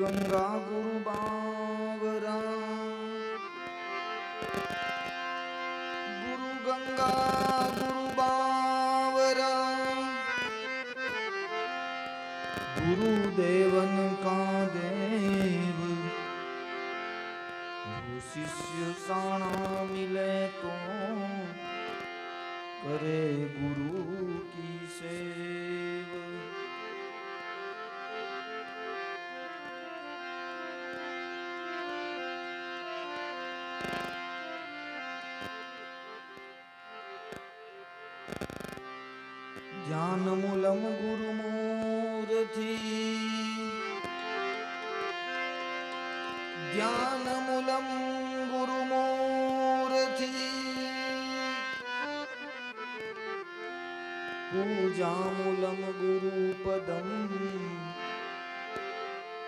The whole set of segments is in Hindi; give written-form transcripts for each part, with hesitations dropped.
गंगा गुरु बावरा, गुरु गंगा गुरु बावरा, गुरुदेवन का देव, जो शिष्य साणा मिले तो करे गुरु की सेव। ज्ञान मूलम गुरु मूर्ति, ज्ञान मूलम गुरु मूर्ति, पूजा मूलम गुरु पदम,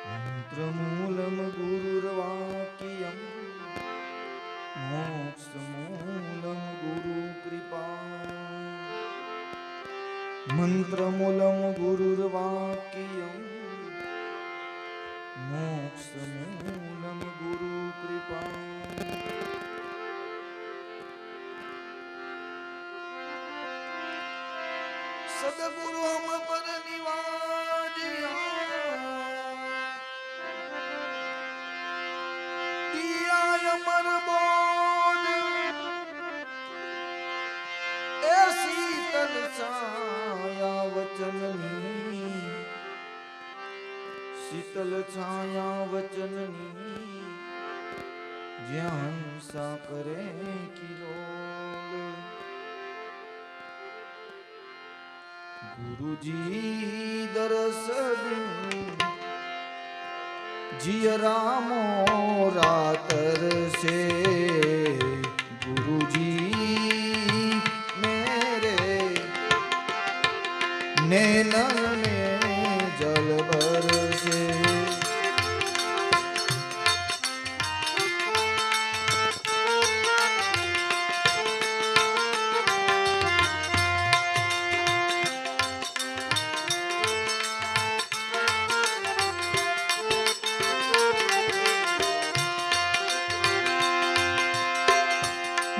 मंत्र मूलम गुरुर्वाक्यम, मोक्ष मूलम गुरु कृपा। मंत्र मूलम गुरुर्वाक्यम, मोक्ष मूलम गुरु कृपा। सदगुरु हम पर निवाजिया, दिया अमर बोध, ए शीतल छाया वचननी, शीतल छाया वचननी, ज्ञान सा करे किलोल। गुरु जी दरस जियरा मोरा तरसे, गुरु जी मेरे नैनन में जल बरसे।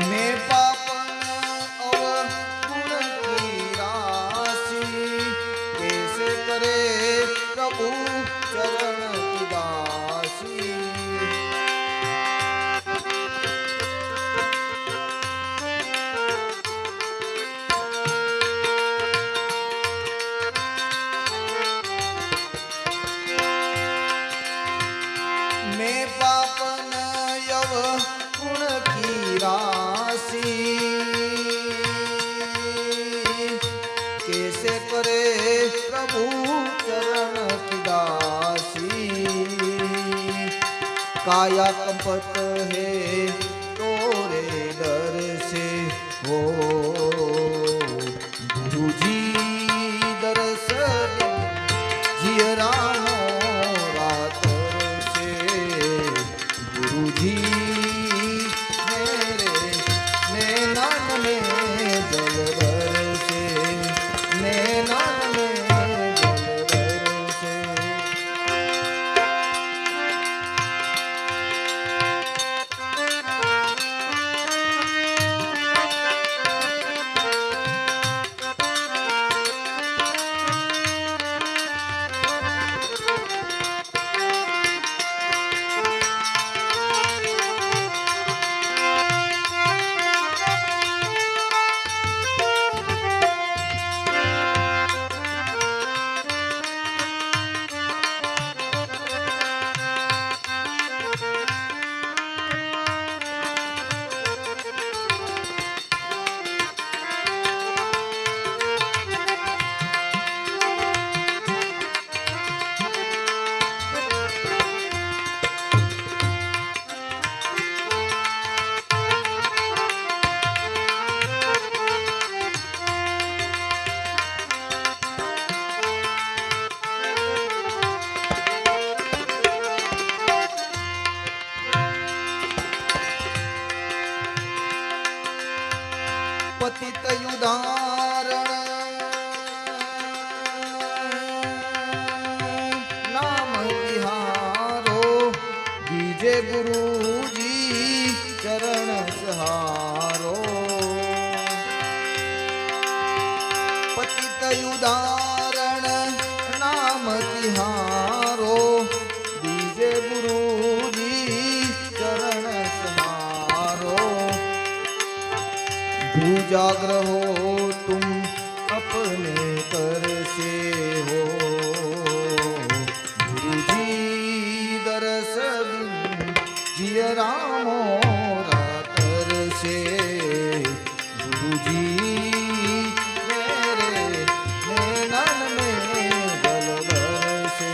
मैं पापन अवगुण की राशि, कैसे करे प्रभु चरण की दासी। मैं पापन अवगुण की राशि, कैसे करे प्रभु चरण की दासी। काया कंपत है तोरे डर से, हो गुरु जी दरस जियरा मोरा तरसे। गुरु जी मेरे नैनन में जल बरसे, नैनन में जल बरसे। गुरुजी चरण सहारो पतित उदाहरण नाम तिहारो दीजे गुरुजी चरण सहारो भूजाग्र हो तुम अपने कर से हो गुरुजी दरस बिन जिय रामो रातर से गुरुजी मेरे नैनन में जल बरसे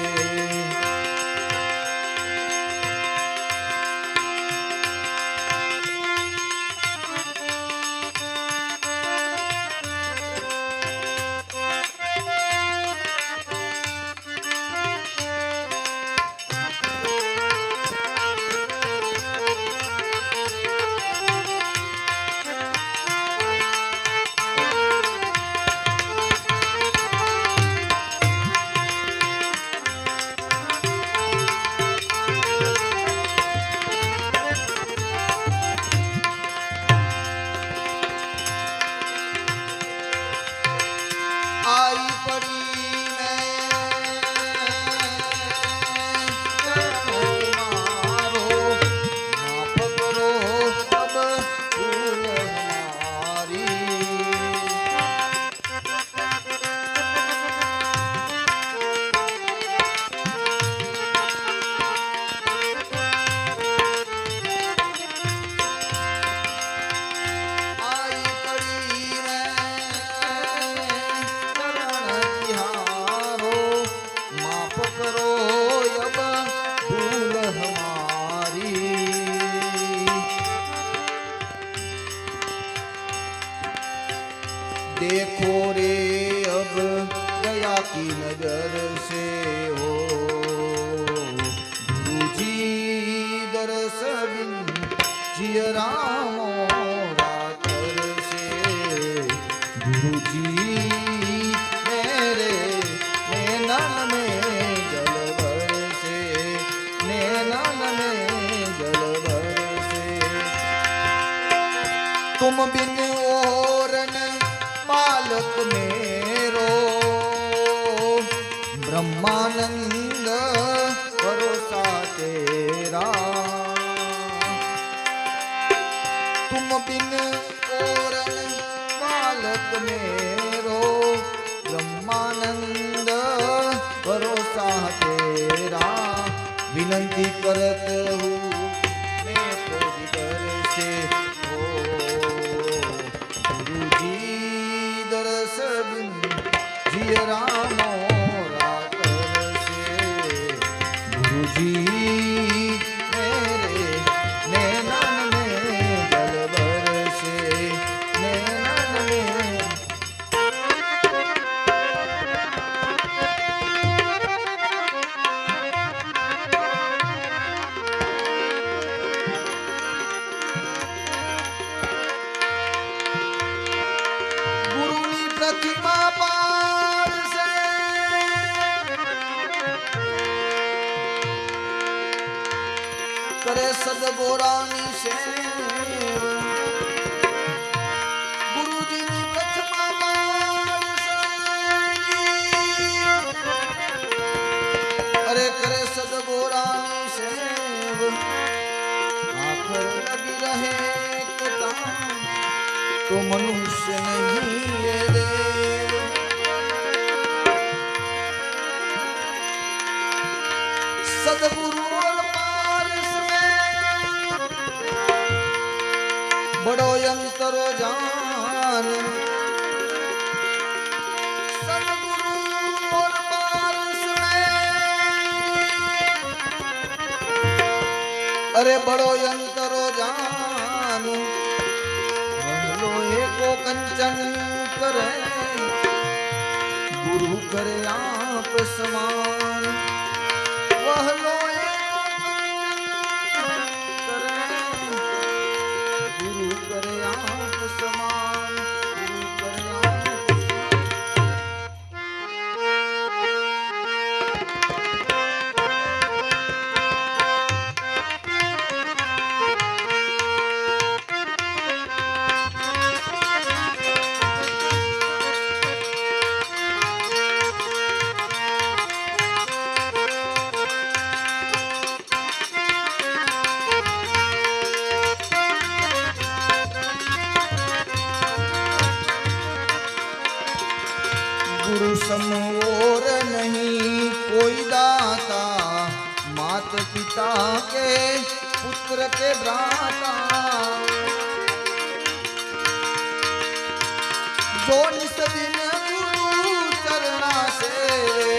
आई पड़ी देखो रे अब दया की नजर से हो गुरुजी दरस बिन जिय रामो रातर से गुरुजी मेरे नैनन में जल बरसे नैनन में जल बरसे तुम बिन ओरन पालक मेरो ब्रह्मानंद भरोसा तेरा तुम बिन ओरन पालक मेरो ब्रह्मानंद भरोसा तेरा विनंती करत हूँ मैं तो जिगर से दरस बिन जिय रामो रातर से गुरुजी मेरे नैनन में जल बरसे नैनन में प्रतिमा पार से करे सदगोरानी से गुरुजी की प्रतिमा पार से अरे करे सदगोरानी से आखिर लगी रहे तो मनुष्य नहीं ये देव सदगुरु और पारस में बड़ो यंत्रो जान सदगुरु और पारस में अरे बड़ो यंत्रो जान लोहे को कंचन करे गुरु करे आप समान वह लोहे को कंचन करे गुरु करे आप समान गुरु करे आप समान के पुत्र के भ्राता, जो निस दिन गुरु चरणा सेवे,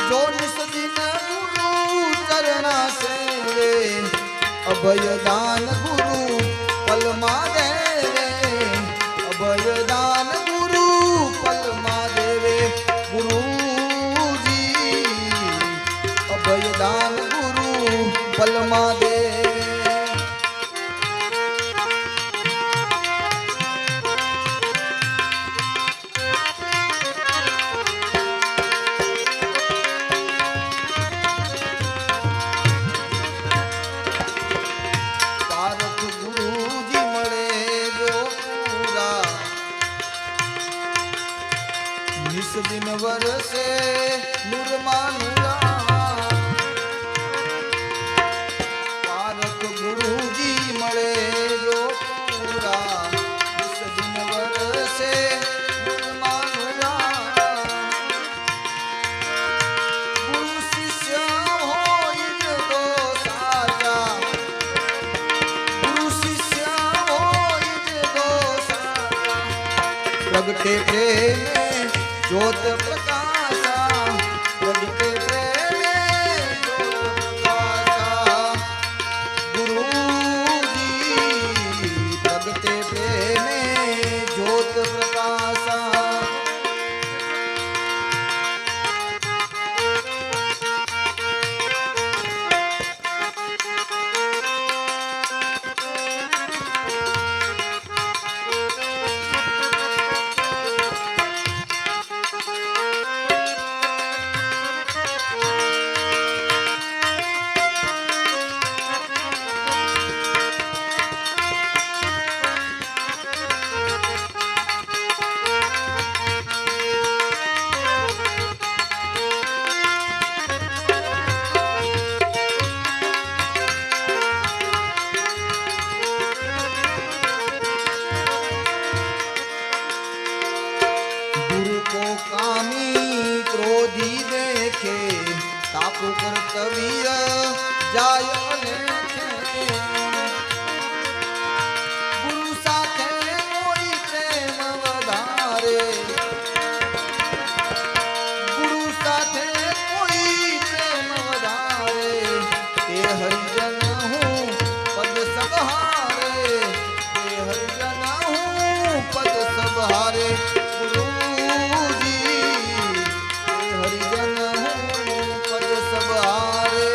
जो निस दिन गुरु चरणा सेवे, अभय दान गुरु पलमा देवे, अभय दान गुरु पलमा देवे, गुरुजी अभय दान गुरु पलमा देवे। दिन वर्षे नुरमानुरा, पारक गुरुजी मळे जो पूरा, इस दिन वर्षे नुरमानुरा, गुरु शिष्य होई दो साचा, गुरु शिष्य होई दो साचा, प्रगटे प्रेम ज्योत प्रकाशा, प्रगटे प्रेमे ज्योत प्रकाशा, गुरुजी प्रगटे प्रेमे ज्योत प्रकाशा। तापु कर्तव्य जाय अलेखे, गुरु साथे कोई प्रेम वधारे, गुरु साथे कोई प्रेम वधारे, ते हरिजन हूँ पद सब हारे, ते हरिजन हूँ पद सब हारे, गुरुजी ते हरिजन सब हारे।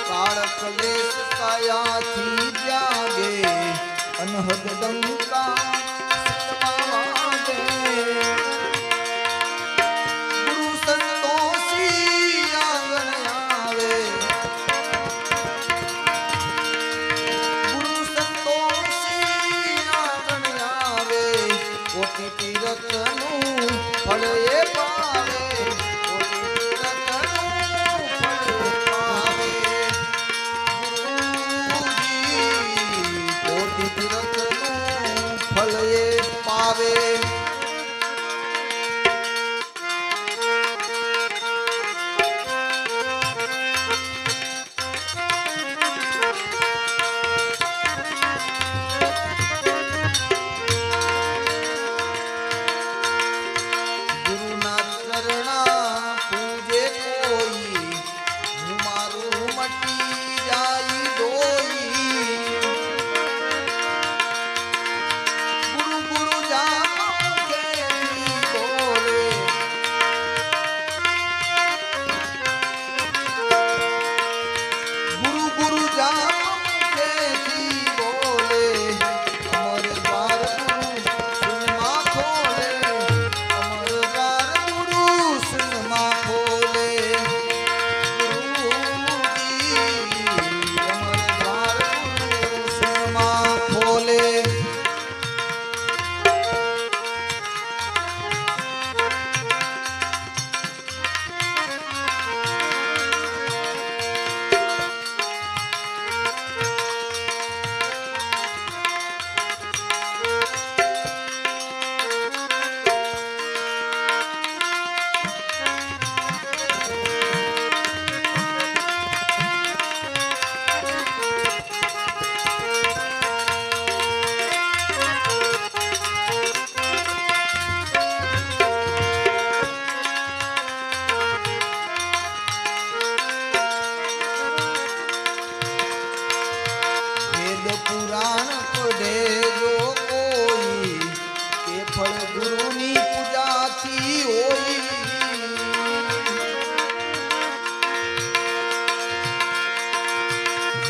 काल कलेश काया थी त्यागे, अनहद डंका सितमावागे, गुरु संतोषी आंगण आवे, गुरु संतोषी आंगण आवे, कोटि तीरथ नु फल ए पावे, कोटि तीरथ नु फल ए पावे, कोटि तीरथ नु फल ए पावे। गुरुना चरणा पूजे कोई, हूँ मारू मटी जाई दोई, गुरु गुरु जा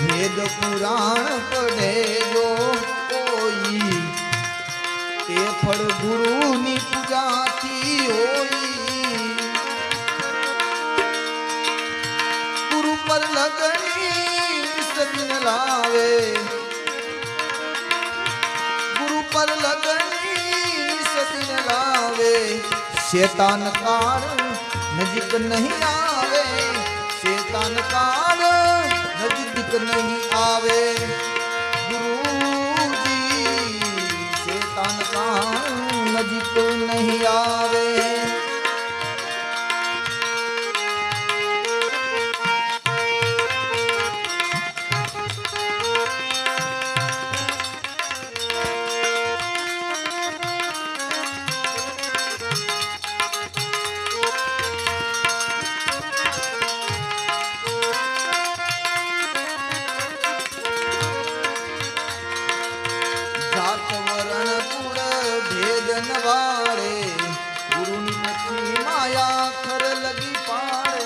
વેદ પુરાણ પડે જો કોઈ તે ફળ ગુરુની પૂજાથી હોય ગુરુ પર લગણી સદન લાવે ગુરુ પર લગણી સદન લાવે શેતાન કાળ નજીક નહીં આવે શેતાન કાળ નજીક નહીં આવે ગુરુજી શેતાન કાળ નજીક નહીં આવે વાળે ગુરુની નથી માયા ખર લગી પાડે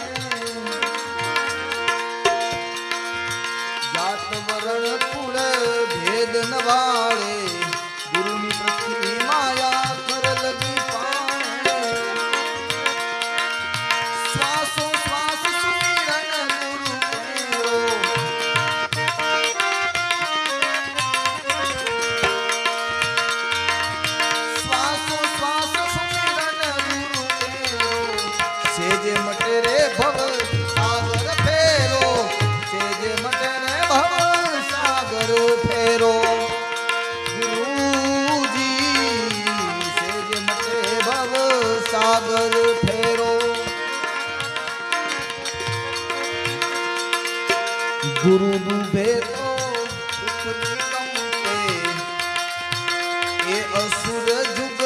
જાત વરણ કુળ ભેદ ન વાળે ગુરુની નથી માયા ખર લગી પાડે શ્વાસો શ્વાસ સુમિરન ગુરુ કેરો સેજે મટે રે ભવ સાગર ફેરો સેજે મટે રે ભવ સાગર ફેરો ગુરુજી સેજે મટે ભવ સાગર ફેરો ગુરુ ડૂબે તો પૃથ્વી કંપે એ અસુર જુગ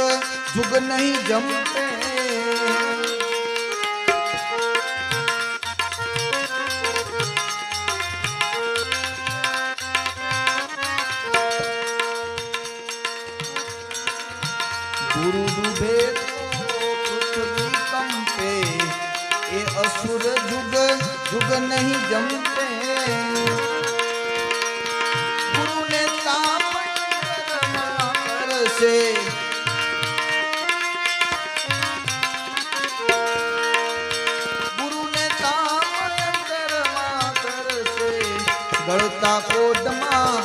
જુગ નહીં જમતે ગુરુ ડૂબે તો પૃથ્વી કંપે એ અસુર જુગ જુગ નહીં જમતે ગુરુને તાપ કરશે ગુરુને તાપ કરશે ગળતા કોટમાં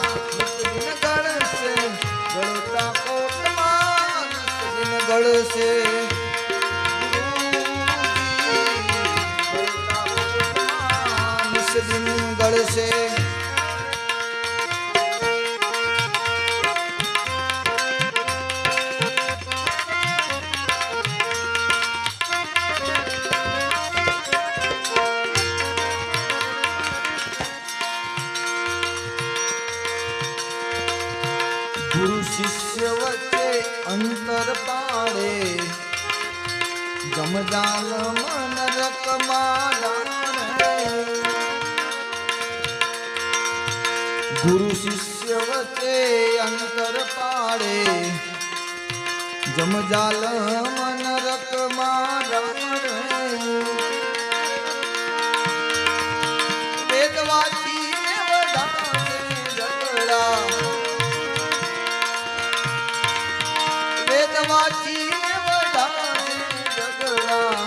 ગળશે ગળતા કોટમાં ગળશે ગળશે ગુરુ શિષ્ય વચ્ચે અંતર પાડે જમદાલ મન રકમાડા ગુરુ શિષ્ય વચ્ચે અંતર પાડે જમજાલ મન રકમાડા વેદવાચી વડાસે ઝઘડા વેદવાચી વડાસે ઝઘડા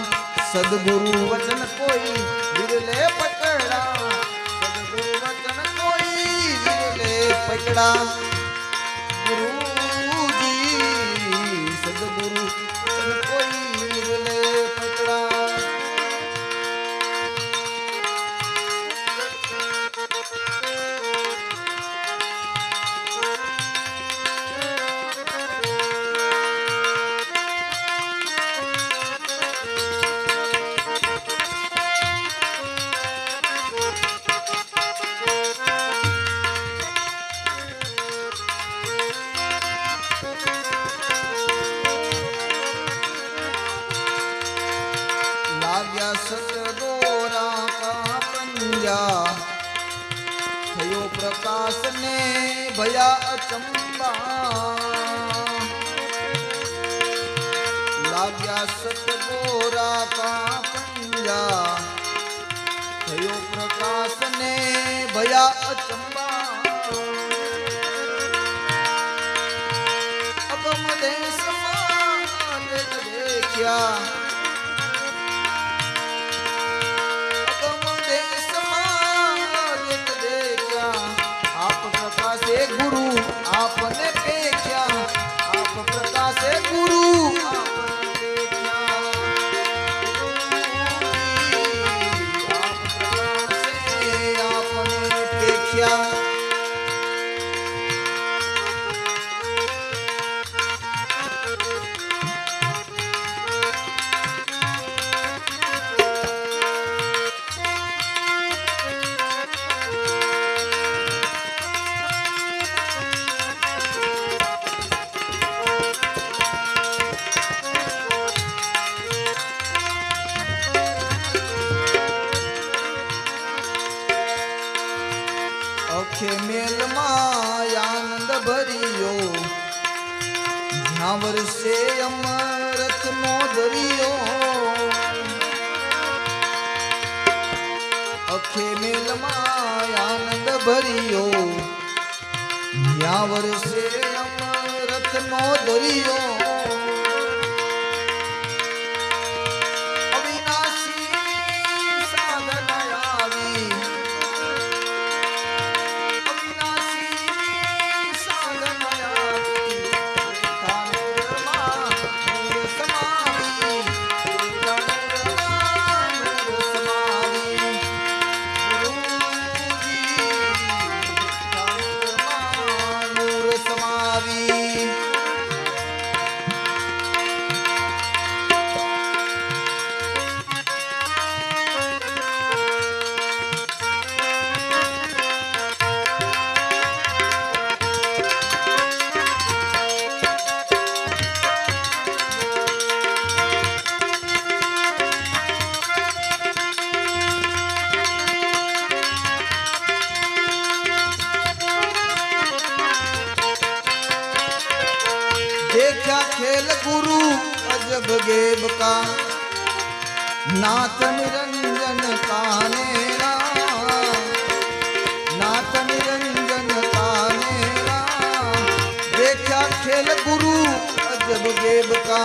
સદગુરુ વચન કોઈ વિરલે પકડા સદગુરુ વચન કોઈ વિરલે પકડા ગુરુજી સદગુરુ વચન કોઈ વિરલે પકડા सतगोरा का पंजा थयो प्रकाश ने भया अचंबा लाग्या सतगोरा का पंजा थयो प्रकाश ने भया થયા અચંબા અગમ દેશમાં દેખ્યા અગમ દેશમાં દેખ્યા આપ પ્રકાશે ગુરુ આપને પેખ્યા આપ પ્રકાશે ગુરુ આપને પેખ્યા આપ પ્રકાશે આપને પેખ્યા અખે મેલમાં આનંદ ભર્યો જ્યાં વર્ષે અમરથનો દરિયો અખે મેલમાં આનંદ ભર્યો જ્યાં વર્ષે અમરથનો દરિયો देखा खेल गुरु अजब गेब का नाथ निरंजन कानेरा नाथ निरंजन कानेरा देखा खेल गुरु अजब गेब का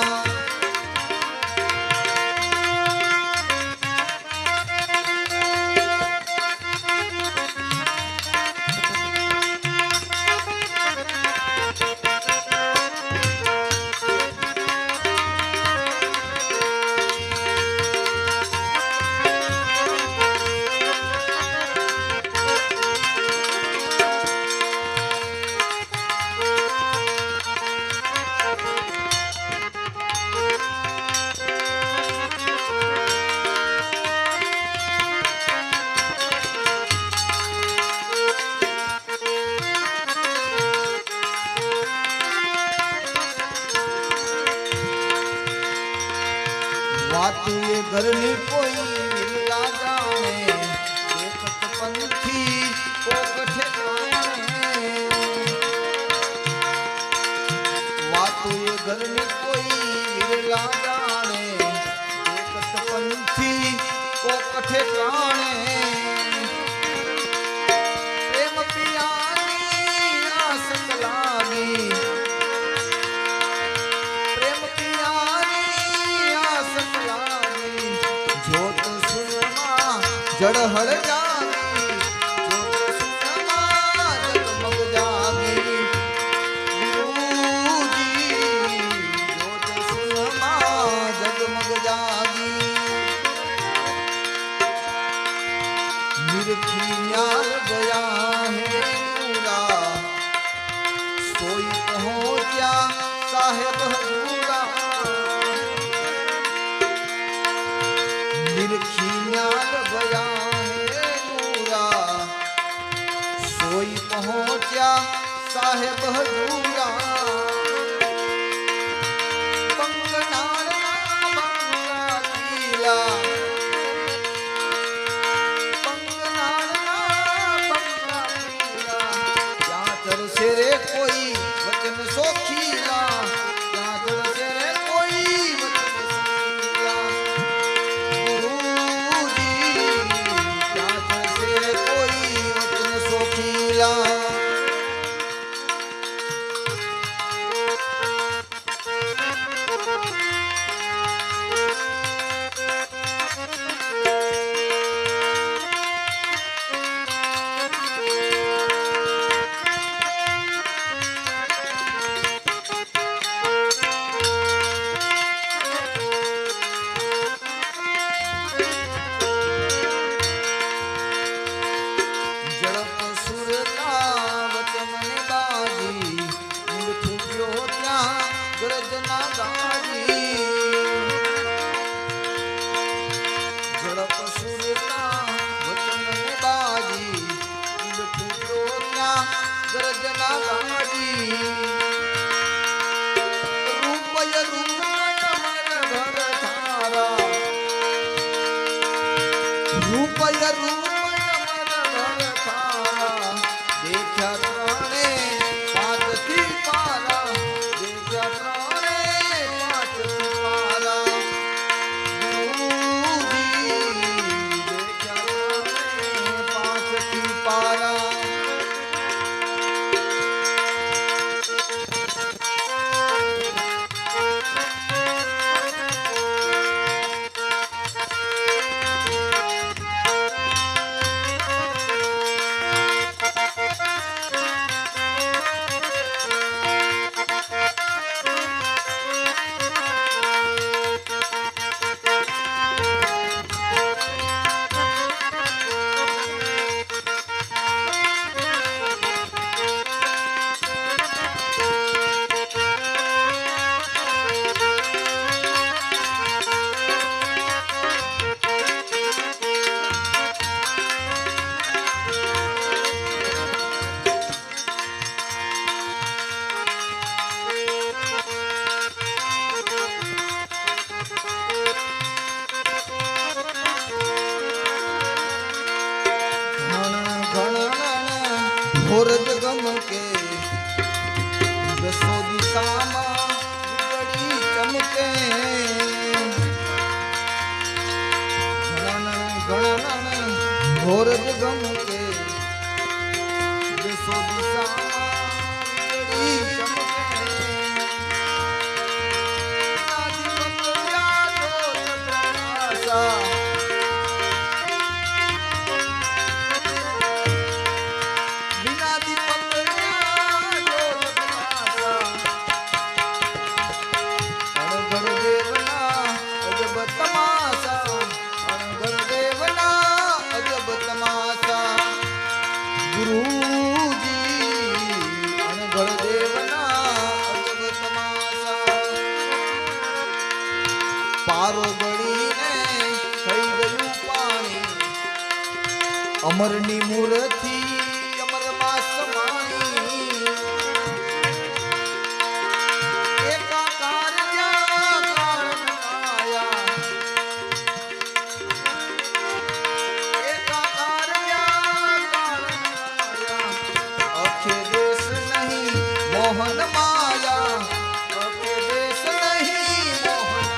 वातु ये घरनी कोई लीला जाने देखत पंथी को कठे जाने वातु ये घरनी कोई लीला जाने देखत पंथी को कठे जाने प्रेम पियानी आस लागी प्रेम पियानी आस लागी जोत सुरमा जड़ हर जागी जोत सुरमा जगमग जागी गुरुजी जोत सुरमा जगमग जागी निरखी न्याल गया है पूरा सोई पहुंचा साहेब हजूरा निरखी न्याल गया है पूरा सोई पहुंचा साहेब हजूरा पंगनार बंगा लीला रे कोई वचन सोखीला क्या चलसे रे कोई वचन सोखीला गुरुजी क्या चलसे रे कोई वचन ના ગાજી રૂપય રૂપય અમર ઘર થારા રૂપય રૂપય અમર ઘર થારા દેખ્યા ત્રણે પાંચ થી પારા દેખ્યા ત્રણે પાંચ થી પારા ભોરજ ગમ કે દસો દિશામાં વીજળી ચમકે ભોરજ ગમ કે દસો દિશામાં વીજળી ચમકે પારો બળીને થઈ ગયું પાણી અમરની મૂર્તિ અમરમાં સમાણી એકાકાર જ્યાં કારણ આયા એકાકાર જ્યાં કારણ આયા અખે દેશ નહીં મોહન માયા અખે દેશ નહીં મોહન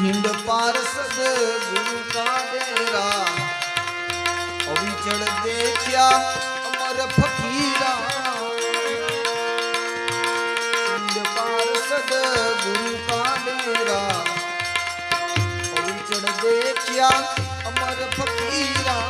हिंद पार्षद गुरु का डेरा अविचल देखा अमर फकीरा हिंद पार्षद गुरु का डेरा अविचल देखा अमर फकीरा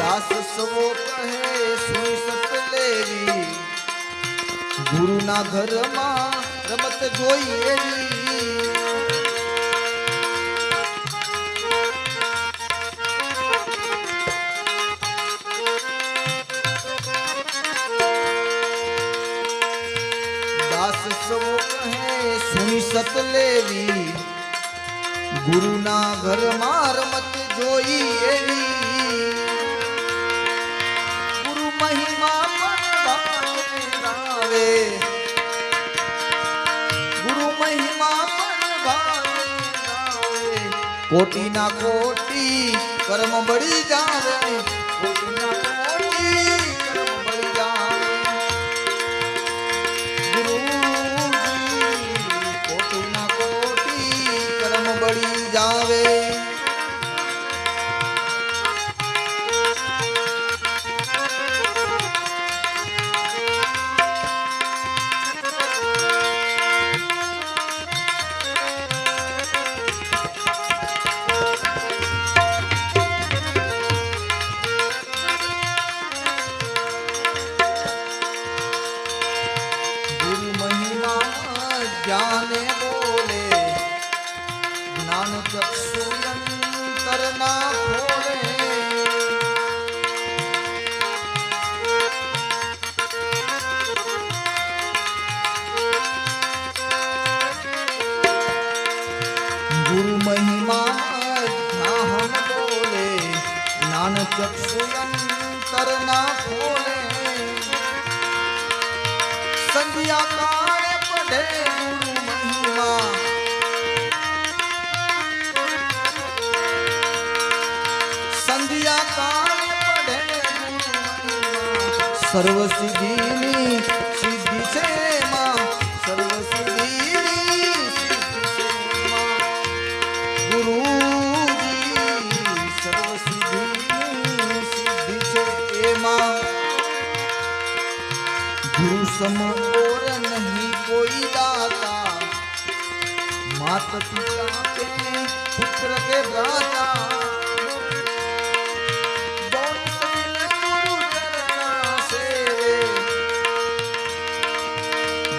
दास सवो कहे सुई सत लेवी गुरु ना घर में रमत जोई एवी दास सवो कहे सुई सत लेवी गुरु ना घर में रमत जोई एवी महिमा भावे गुरु महिमा भावे कोटि ना कोटि कर्म बढ़ी जावे कोटि ना कोटि कर्म बढ़ी जावे गुरु जी कोटि ना कोटि कर्म जावे। ज्ञाने बोले ज्ञान चक्षु अंतर ना खोले। गुरु महिमा ज्ञान बोले ज्ञान चक्षु अंतर ना खोले। संध्या काल पढ़े गुरु महिमा संध्या काल पढ़े गुरु महिमा। सर्व सिद्धि सिद्धि से माँ सर्व सिद्धि सिद्धि से माँ गुरु जी सर्व सिद्धि सिद्धि से माँ। गुरु सम और नहीं कोई दाता मात पिता के पुत्र के भ्राता।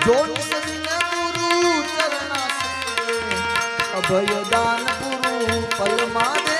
जोन सदिन गुरु चरणा से अभय दान गुरु पल मादे।